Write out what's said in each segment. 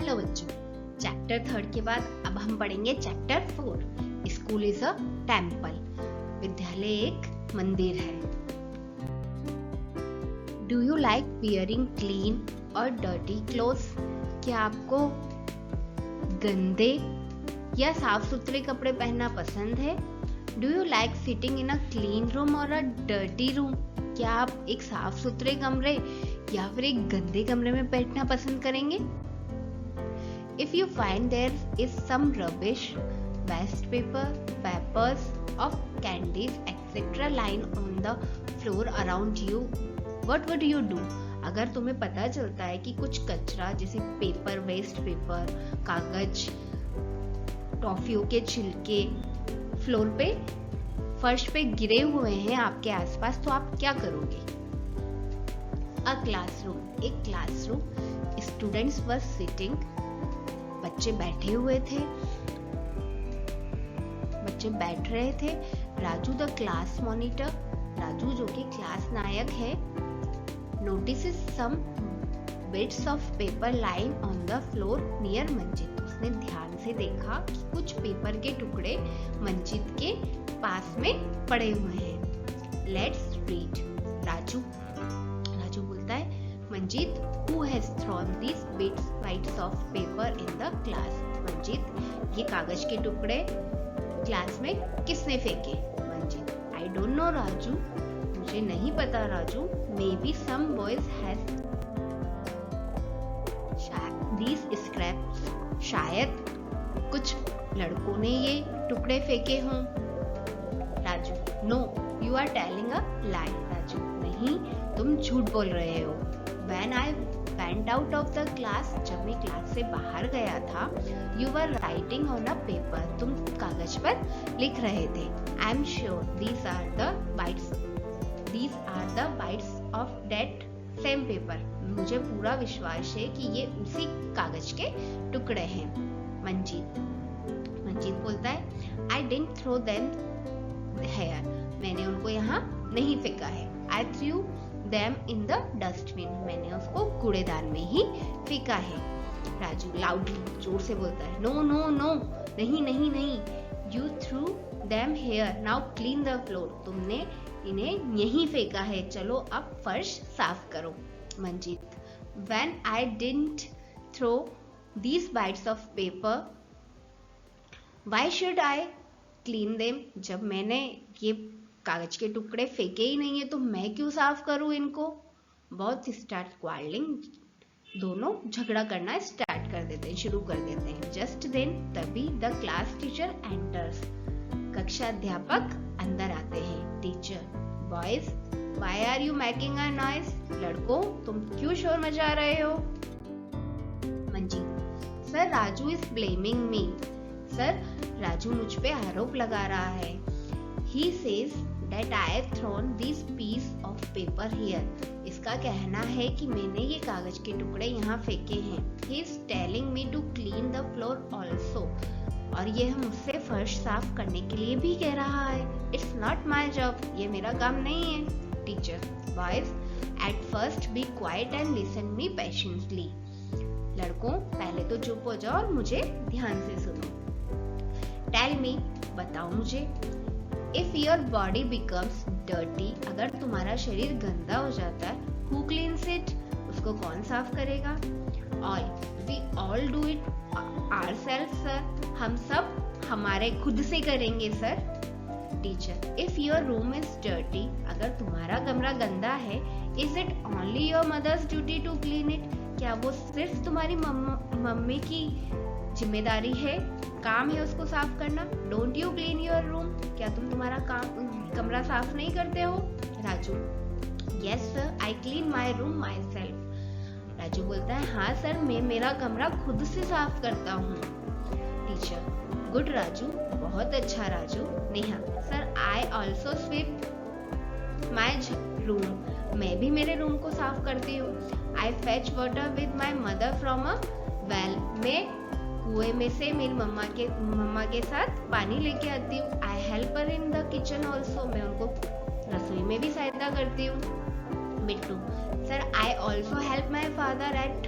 Hello बच्चों, chapter 3 के बाद अब हम पढ़ेंगे chapter 4। School is a temple. विद्यालय एक मंदिर है। Do you like wearing clean और डर्टी क्लोथ्स? क्या आपको गंदे या साफ सुथरे कपड़े पहनना पसंद है? Do you like sitting in a clean room और अ डर्टी रूम? क्या आप एक साफ सुथरे कमरे या फिर एक गंदे कमरे में बैठना पसंद करेंगे? If you find there is some rubbish, waste paper, wrappers of candies, etc. lying on the floor around you, what would you do? अगर तुम्हें पता चलता है कि कुछ कचरा जैसे पेपर, वेस्ट पेपर, कागज, टॉफियों के छिलके फ्लोर पे, फर्श पे गिरे हुए हैं आपके आसपास, तो आप क्या करोगे? अ क्लासरूम, एक क्लासरूम, स्टूडेंट्स वर सिटिंग, बच्चे बैठे हुए थे, बच्चे बैठ रहे थे। Raju the class monitor, Raju जो कि क्लास नायक है, notices some bits of paper lying on the floor near Manjit, उसने ध्यान से देखा कि कुछ पेपर के टुकड़े मंजित के पास में पड़े हुए हैं। Let's read. राजू बोलता है, Manjit, who has thrown these bites of paper in the class? Manjit, ये कागज के टुकड़े क्लास में किसने फेंके? Manjit, I don't know Raju, मुझे नहीं पता Raju, maybe some boys has these scraps, शायद कुछ लड़कों ने ये टुकड़े फेंके हों। Raju, no, you are telling a lie। Raju, नहीं, तुम झूठ बोल रहे हो। When I went out of the class, जब मैं क्लास से बाहर गया था, you were writing on a paper, तुम कागज पर लिख रहे थे। I am sure these are the bites of that same paper, मुझे पूरा विश्वास है कि ये उसी कागज के टुकड़े हैं। मंजीत बोलता है, I didn't throw them here, मैंने उनको यहाँ नहीं फेंका है। I threw them in the dustbin, मैंने उसको कूड़ेदान में ही फेंका है। राजू लाउडली, जोर से बोलता है, नो, नहीं, you threw them here, now clean the floor, तुमने इन्हें यहीं फेंका है, चलो अब फर्श साफ करो। Manjeet, when I didn't throw these bites of paper, why should I clean them? जब मैंने ये कागज के टुकड़े फेंके ही नहीं है तो मैं क्यों साफ करूं इनको? बहुत स्टार्ट क्वारलिंग, दोनों झगड़ा करना शुरू कर देते हैं। जस्ट देन, तभी द क्लास टीचर एंटर्स, कक्षा अध्यापक अंदर आते हैं। Teacher, boys, why are you making a noise? लड़कों, तुम क्यों शोर मचा रहे हो? Manjeet, sir, Raju is blaming me, sir, Raju मुझ पे आरोप लगा रहा है। He says that I have thrown this piece of paper here. इसका कहना है कि मैंने ये कागज के टुकड़े यहाँ फेंके हैं। He is telling me to clean the floor also. और यह मुझसे फर्श साफ करने के लिए भी कह रहा है। It's not my job. ये मेरा काम नहीं है। Teacher, boys, at first be quiet and listen me patiently. लड़कों, पहले तो चुप हो जाओ और मुझे ध्यान से सुनो। Tell me, बताओ मुझे। If your body becomes dirty, अगर तुम्हारा शरीर गंदा हो जाता है, who cleans it? उसको कौन साफ करेगा? We all do it ourselves, sir. हम सब हमारे खुद से करेंगे, sir. Teacher, if your room is dirty, अगर तुम्हारा कमरा गंदा है, is it only your mother's duty to clean it? क्या वो सिर्फ तुम्हारी मम्मी की जिम्मेदारी है, काम है उसको साफ करना? Don't you clean your room? क्या तुम तुम्हारा कमरा साफ नहीं करते हो? Raju, yes sir, I clean my room my self. Raju बोलता है, हाँ सर, मैं मेरा कमरा खुद से साफ करता हूँ। टीचर, गुड राजू, बहुत अच्छा Raju. Neha, sir, I also sweep my room, मैं भी मेरे रूम को साफ करती हूँ। I fetch water with my mother from a well, मैं कुएं में से मेरी मम्मा के साथ पानी लेके आती हूँ। I help her in the kitchen also, मैं उनको रसोई में भी सहायता करती हूँ। Bittu, sir, I also help my father at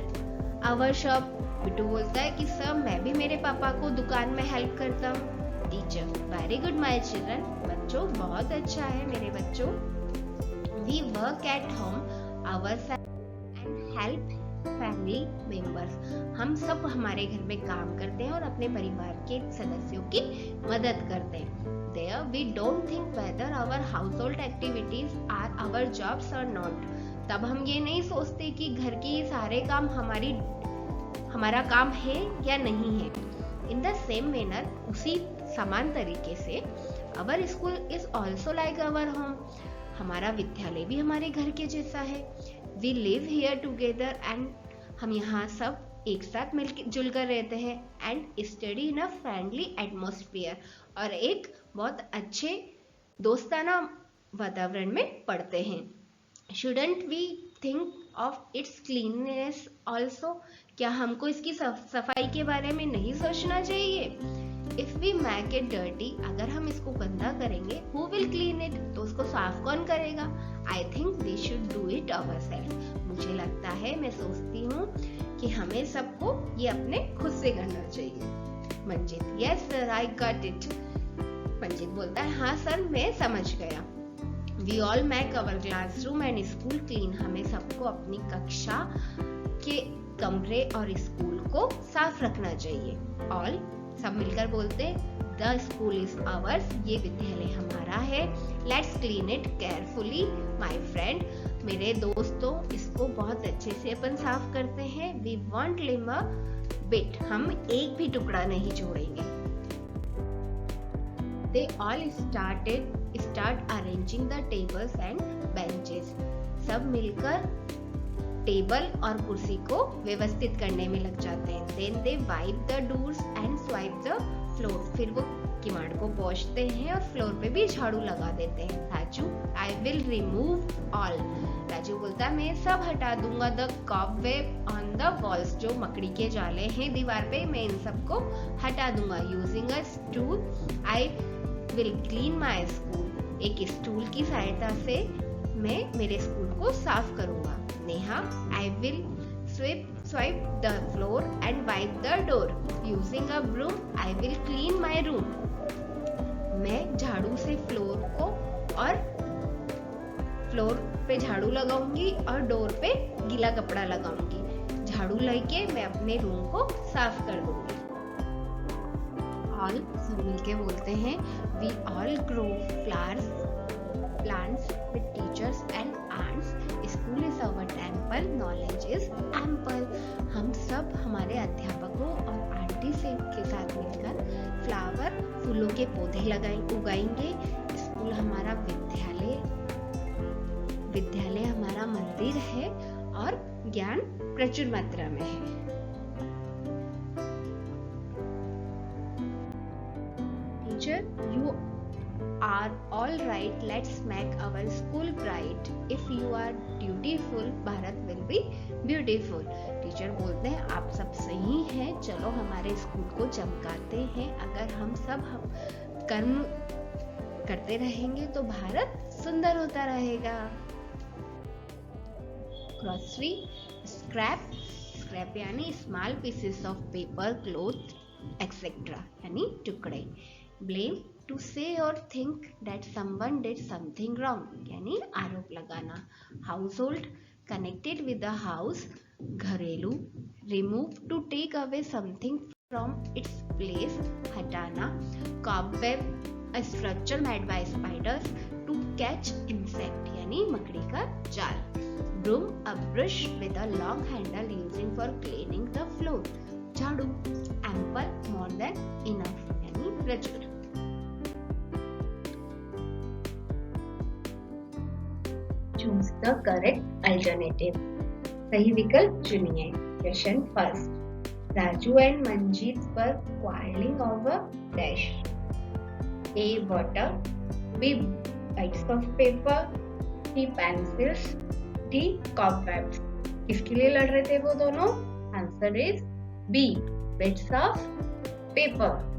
our shop, Bittu बोलता है कि सर मैं भी मेरे पापा को दुकान में हेल्प करता हूँ। Teacher, very good my children, बच्चों बहुत अच्छा है मेरे बच्चों। We work at home ourselves and help family members. हम सब हमारे घर में काम करते हैं और अपने परिवार के सदस्यों की मदद करते हैं। There we don't think whether our household activities are our jobs or not. तब हम ये नहीं सोचते कि घर के ये सारे काम हमारा काम है या नहीं है। In the same manner, उसी समान तरीके से our school is also like our home. हमारा विद्यालय भी हमारे घर के जैसा है। We live here together and हम यहाँ सब एक साथ मिलजुल कर रहते हैं and study in a friendly atmosphere, और एक बहुत अच्छे दोस्ताना वातावरण में पढ़ते हैं। Shouldn't we think of its cleanness also, क्या हमको इसकी सफाई के बारे में नहीं सोचना चाहिए? If we make it dirty, अगर हम इसको गंदा करेंगे, हु विल क्लीन इट, तो उसको साफ कौन करेगा? I think we should do it ourselves, मुझे लगता है, मैं सोचती हूँ कि हमें सबको ये अपने खुद से करना चाहिए। Manjit, yes sir I got it. Manjit बोलता है, हाँ सर मैं समझ गया। We all make our classroom and school clean, हमें सबको अपनी कक्षा के कमरे और स्कूल को साफ रखना चाहिए। ऑल, सब मिलकर बोलते, द स्कूल इज आवर्स, ये विद्यालय हमारा है। Let's clean it carefully my friend, मेरे दोस्तों इसको बहुत अच्छे से अपन साफ करते हैं। We won't leave a bit, हम एक भी टुकड़ा नहीं छोड़ेंगे। They all start arranging the tables and benches, सब मिलकर टेबल और कुर्सी को व्यवस्थित करने में लग जाते हैं। Then they wipe the doors and swipe the floor, फिर वो किवाड़ को पोंछते हैं और फ्लोर पे भी झाड़ू लगा देते हैं। Raju, I will remove all, Raju बोलता मैं सब हटा दूंगा। The cobweb on the walls, जो मकड़ी के जाले हैं दीवार पे, मैं इन सबको हटा दूंगा। Using a stool I will clean my school, एक स्टूल की सहायता से मैं मेरे स्कूल को साफ करूंगा। Neha, I will swipe the floor and wipe the door. Using a broom, I will clean my room. मैं झाड़ू से फ्लोर को और फ्लोर पे झाड़ू लगाऊंगी और डोर पे गीला कपड़ा लगाऊंगी। झाड़ू लेके मैं अपने रूम को साफ कर दूंगी। ऑल, सब मिलके बोलते हैं, we all grow flowers, plants with teachers and aunts. School is our temple, knowledge is ample. हम सब हमारे अध्यापकों और आंटी से के साथ मिलकर फ्लावर, फूलों के पौधे उगाएंगे। स्कूल हमारा विद्यालय हमारा मंदिर है और ज्ञान प्रचुर मात्रा में है। Teacher, you are all right, let's make our school bright. If you are dutiful, Bharat will be beautiful. Teacher बोलते हैं, आप सब सही हैं, चलो हमारे स्कूल को चमकाते हैं। अगर हम सब कर्म करते रहेंगे तो भारत सुंदर होता रहेगा। ग्रॉसरी, स्क्रैप यानी small pieces of paper, cloth etcetera यानी टुकड़े। ब्लेम, टू से और think that someone did something wrong यानी आरोप लगाना। Household, connected with the house, घरेलू। Remove, to take away something from its place, हटाना। Cobweb, a structure made by spiders to catch insect यानी मकड़ी का जाल। Broom, a brush with a long handle using for cleaning the floor. झाड़ू, ample, मोर than enough यानी प्रचुर। Choose the correct alternative, सही विकल्प चुनिए। Question first, Raju and Manjeet were quarrelling over dash. A water, B bites of paper, C pencils, D cobwebs. किसके लिए लड़ रहे थे वो दोनों? Answer is B, bits of paper.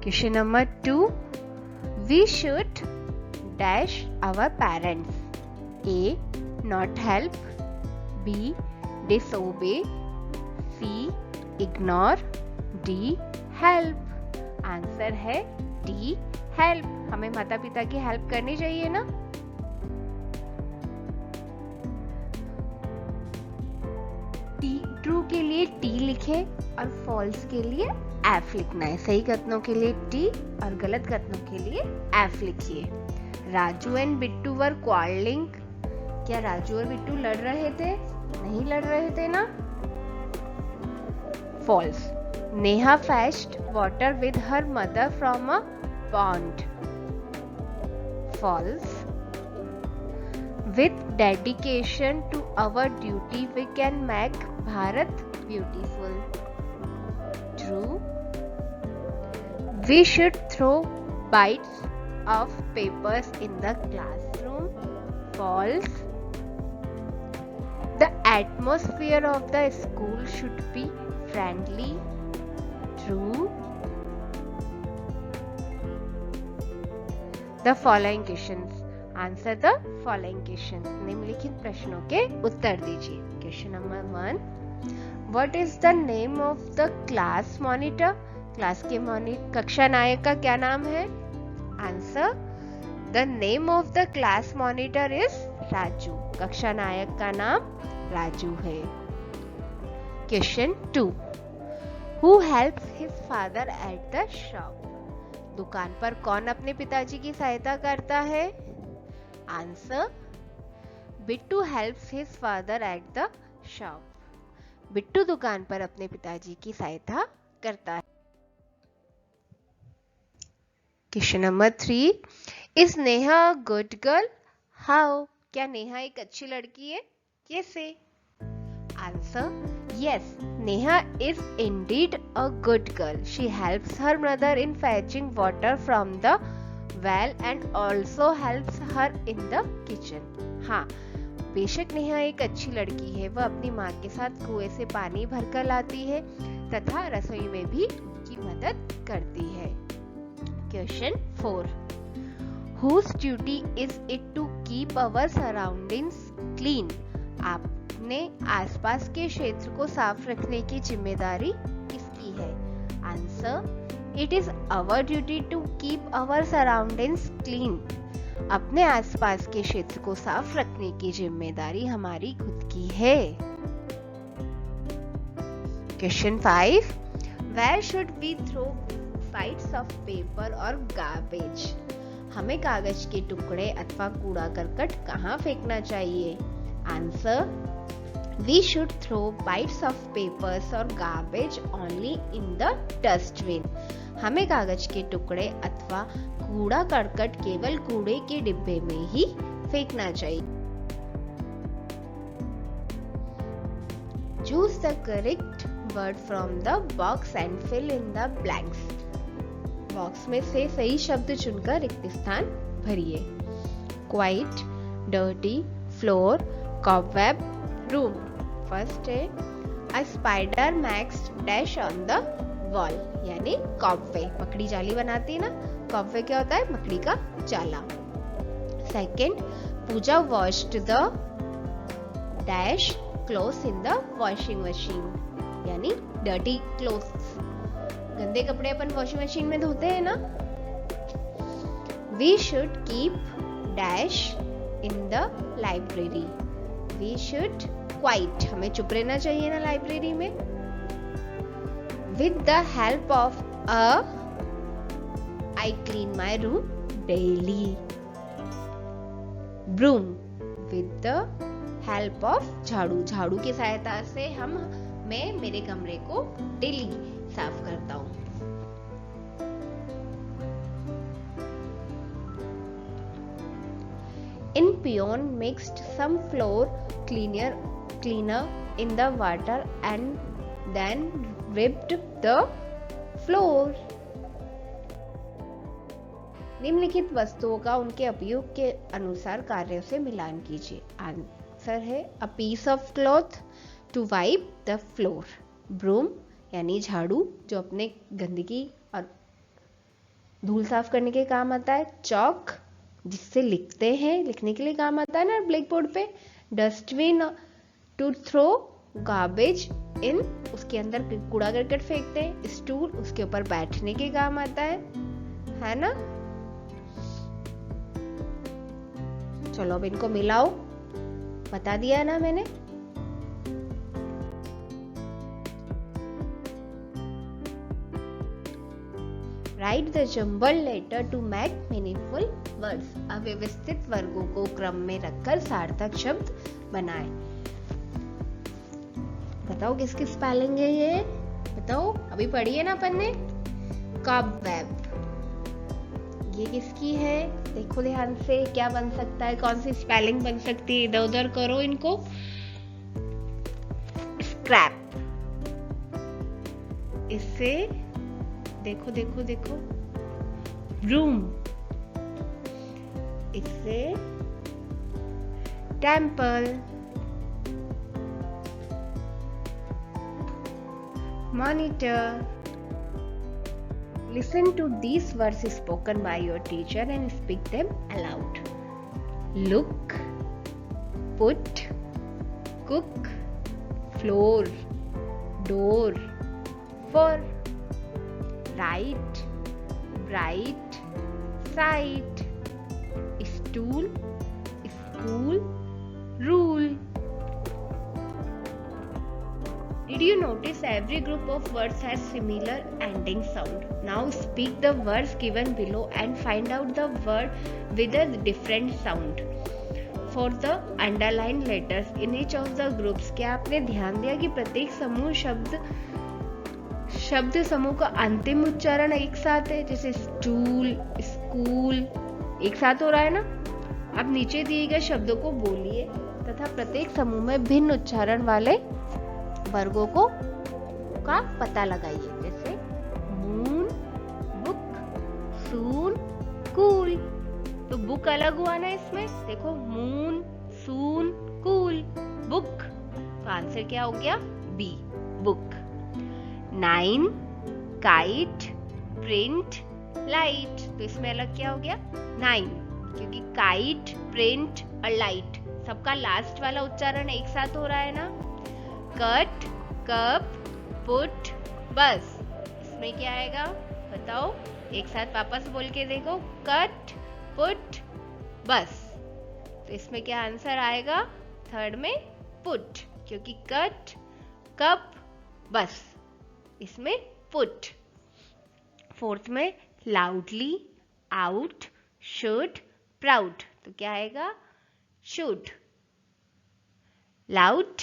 Question number 2, we should dash our parents. A, not help, B, disobey, C, ignore, D, help। Answer है D, help। हमें माता पिता की हेल्प करनी चाहिए ना। ट्रू के लिए T लिखे और फॉल्स के लिए F लिखना है। सही कथनों के लिए T और गलत कथनों के लिए F लिखिए। Raju and Bittu were quarrelling. क्या राजू और बिट्टू लड़ रहे थे? नहीं लड़ रहे थे ना। False. Neha fetched water with her mother from a pond. False. With dedication to our duty, we can make Bharat beautiful. True. We should throw bites of papers in the classroom. False. The atmosphere of the school should be friendly. True. The following questions. Answer the following question. निम्नलिखित प्रश्नों के उत्तर दीजिए। Question number 1, what is the name of the class monitor? Class के कक्षा नायक का क्या नाम है? Answer, the name of the class monitor is Raju. कक्षा नायक का नाम राजू है। Question 2, who helps his father eight the shop? दुकान पर कौन अपने पिताजी की सहायता करता है? Answer, Bittu helps his father eight the shop. Bittu दुकान पर अपने पिताजी की सहायता करता है। Question number 3, is Neha a good girl? How? क्या नेहा एक अच्छी लड़की है? कैसे? Answer, yes, Neha is indeed a good girl. She helps her mother in fetching water from the well and also helps her in the kitchen. हाँ, बेशक नेहा एक अच्छी लड़की है। वह अपनी माँ के साथ कुएं से पानी भरकर लाती है तथा रसोई में भी उनकी मदद करती है। Question 4, Whose duty is it to keep our surroundings clean? आपने आसपास के क्षेत्र को साफ रखने की जिम्मेदारी किसकी है? Answer, it is our duty to keep our surroundings clean. अपने आसपास के क्षेत्र को साफ रखने की जिम्मेदारी हमारी खुद की है। Question 5, where should we throw bits of paper और गार्बेज? हमें कागज के टुकड़े अथवा कूड़ा करकट कहाँ फेंकना चाहिए? Answer, we should throw bites of papers or garbage only in the dustbin. हमें कागज के टुकड़े अथवा कूड़ा करकट केवल कूड़े के डिब्बे में ही फेंकना चाहिए। Choose the correct word from the box and fill in the blanks. Box में से सही शब्द चुनकर रिक्त स्थान भरिए। Quiet, dirty, floor, cobweb, room. First है, a spider makes dash on the wall, यानी कॉबवे। मकड़ी जाली बनाती है ना, कॉबवे क्या होता है? मकड़ी का जाला। Second, Pooja washed the dash clothes in the washing machine, यानी dirty clothes। गंदे कपड़े अपन वॉशिंग मशीन में धोते हैं ना। We should keep dash in the library. We should quiet, हमें चुप रहना चाहिए ना लाइब्रेरी में। With the help of I clean my room daily. Broom, with the help of झाड़ू, झाड़ू की सहायता से मैं मेरे कमरे को डेली साफ करता हूँ। In peon mixed some floor cleaner in the water and then whipped the floor. निम्नलिखित वस्तुओं का उनके उपयोग के अनुसार कार्यों से मिलान कीजिए। आंसर है, a piece of cloth to wipe the floor. Broom यानी झाड़ू, जो अपने गंदगी और धूल साफ करने के काम आता है। चौक, जिससे लिखते हैं, लिखने के लिए काम आता है ना ब्लैक बोर्ड पे, dustbin to throw garbage in, उसके अंदर कूड़ा करकट फेंकते हैं। स्टूल उसके ऊपर बैठने के काम आता है ना। चलो अब इनको मिलाओ, बता दिया ना मैंने। Write the jumble letter to make meaningful words. अव्यवस्थित वर्गों को क्रम में रखकर सार्थक शब्द बनाएं। बताओ किसकी स्पेलिंग है ये, बताओ। अभी पढ़ी है ना अपन ने। कॉबवेब, ये किसकी है? देखो ध्यान से, क्या बन सकता है, कौन सी स्पेलिंग बन सकती है, इधर उधर करो इनको। स्क्रैप, इससे देखो देखो देखो। रूम, इससे temple. Monitor. Listen to these words spoken by your teacher and speak them aloud. Look, put, cook, floor, door, for, right, bright, sight, stool, school, rule. Did you notice every group of words has similar ending sound? Now speak the words given below and find out the word with a different sound. For the underlined letters in each of the groups, क्या आपने ध्यान दिया कि प्रत्येक समूह शब्द समूह का अंतिम उच्चारण एक साथ है? जैसे स्टूल, स्कूल एक साथ हो रहा है ना। अब नीचे दिए गए शब्दों को बोलिए तथा प्रत्येक समूह में भिन्न उच्चारण वाले वर्गों का पता लगाइए। जैसे मून, बुक, सून, कूल। तो बुक अलग हुआ ना इसमें, देखो मून, सून, कूल, बुक। तो आंसर क्या हो गया? B, book. 9, kite, print, light. तो इसमें अलग क्या हो गया? 9, क्योंकि काइट, प्रिंट और लाइट सबका लास्ट वाला उच्चारण एक साथ हो रहा है ना। कट, कप, पुट, बस। इसमें क्या आएगा बताओ, एक साथ वापस बोल के देखो। कट, पुट, बस। तो इसमें क्या आंसर आएगा? थर्ड में पुट, क्योंकि कट, कप, बस, इसमें पुट। फोर्थ में लाउडली, आउट, शुड, प्राउड। तो क्या आएगा? शुड। लाउड,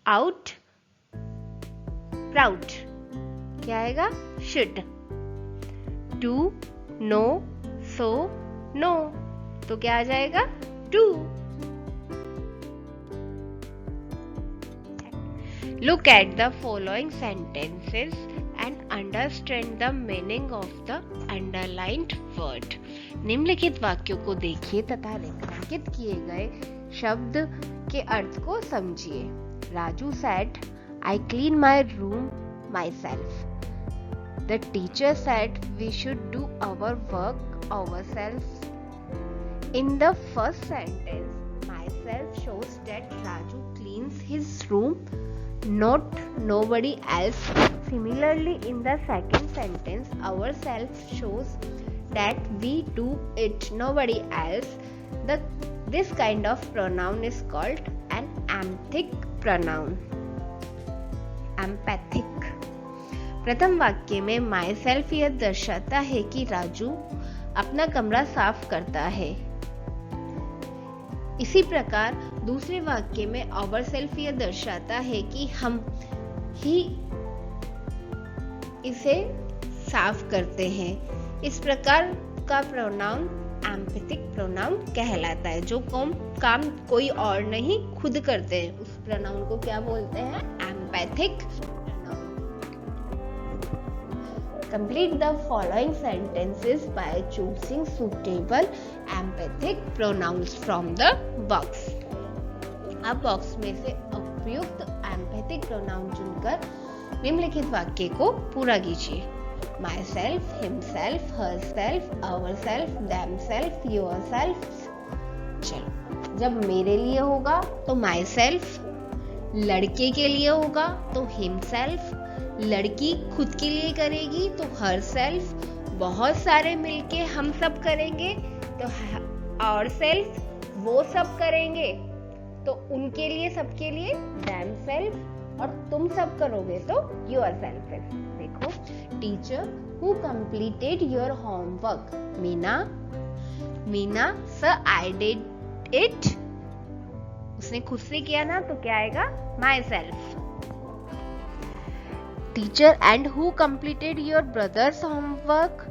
आउट, प्राउड, क्या आएगा? Should. To, no, so, no. तो क्या आ जाएगा? To. Look at the following sentences and understand the meaning of the underlined word. निम्नलिखित वाक्यों को देखिए तथा रेखांकित किए गए शब्द के अर्थ को समझिए। Raju said, I clean my room myself. The teacher said we should do our work ourselves. In the first sentence, myself shows that Raju cleans his room, not nobody else. Similarly, in the second sentence, ourself shows that we do it, nobody else. This kind of pronoun is called an emphatic pronoun. Empathic. प्रथम वाक्य में my self यह दर्शाता है कि राजू अपना कमरा साफ करता है। इसी प्रकार दूसरे वाक्य में आवर सेल्फ यह दर्शाता है कि हम ही इसे साफ करते हैं। इस प्रकार का प्रोनाउन एम्पैथिक प्रोनाउन कहलाता है। जो काम कोई और नहीं खुद करते हैं, उस प्रोनाउन को क्या बोलते हैं? Empathic pronoun. Complete the following sentences by choosing suitable emphatic pronouns from the box. अब बॉक्स में से उपयुक्त emphatic pronoun चुनकर निम्नलिखित वाक्य को पूरा कीजिए। Myself, himself, herself, ourself, themself, yourself. चलो जब मेरे लिए होगा तो माई सेल्फ, लड़के के लिए होगा तो हिमसेल्फ, लड़की खुद के लिए करेगी तो हर सेल्फ, बहुत सारे मिलके हम सब करेंगे तो और सेल्फ, वो सब करेंगे तो उनके लिए, सबके लिए देम सेल्फ, और तुम सब करोगे तो योर सेल्फ। देखो, teacher who completed your homework, Meena sir I did it, उसने खुद से किया ना तो क्या आएगा, my self. Teacher and who completed your brothers homework,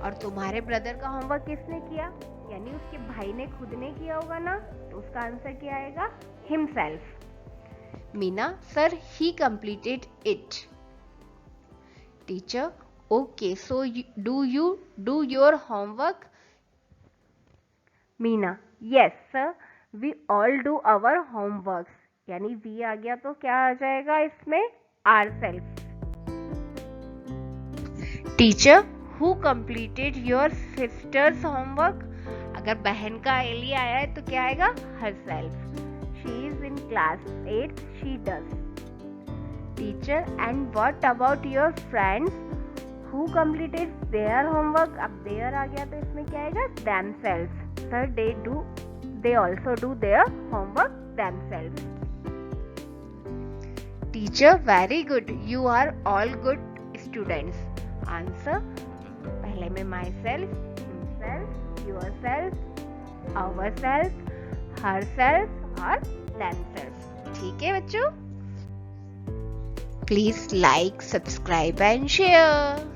और तुम्हारे ब्रदर का होमवर्क किसने किया, यानी उसके भाई ने खुद ने किया होगा ना, तो उसका आंसर क्या आएगा, himself. Meena sir he completed it. Teacher okay so do you do your homework. Meena yes sir we all do our homework, यानी वी आ गया तो क्या आ जाएगा इसमें, ourselves. Teacher who completed your sister's homework, अगर बहन का एली आया है तो क्या आएगा, herself. She is in class 8, she does. Teacher and what about your friends who completed their homework, अब देयर आ गया तो इसमें क्या आएगा, them self. Sir they also do their homework themselves. Teacher very good, you are all good students. Answer, पहले में myself, himself, yourself, ourself, herself और themselves. ठीक है बच्चों? Please like, subscribe and share.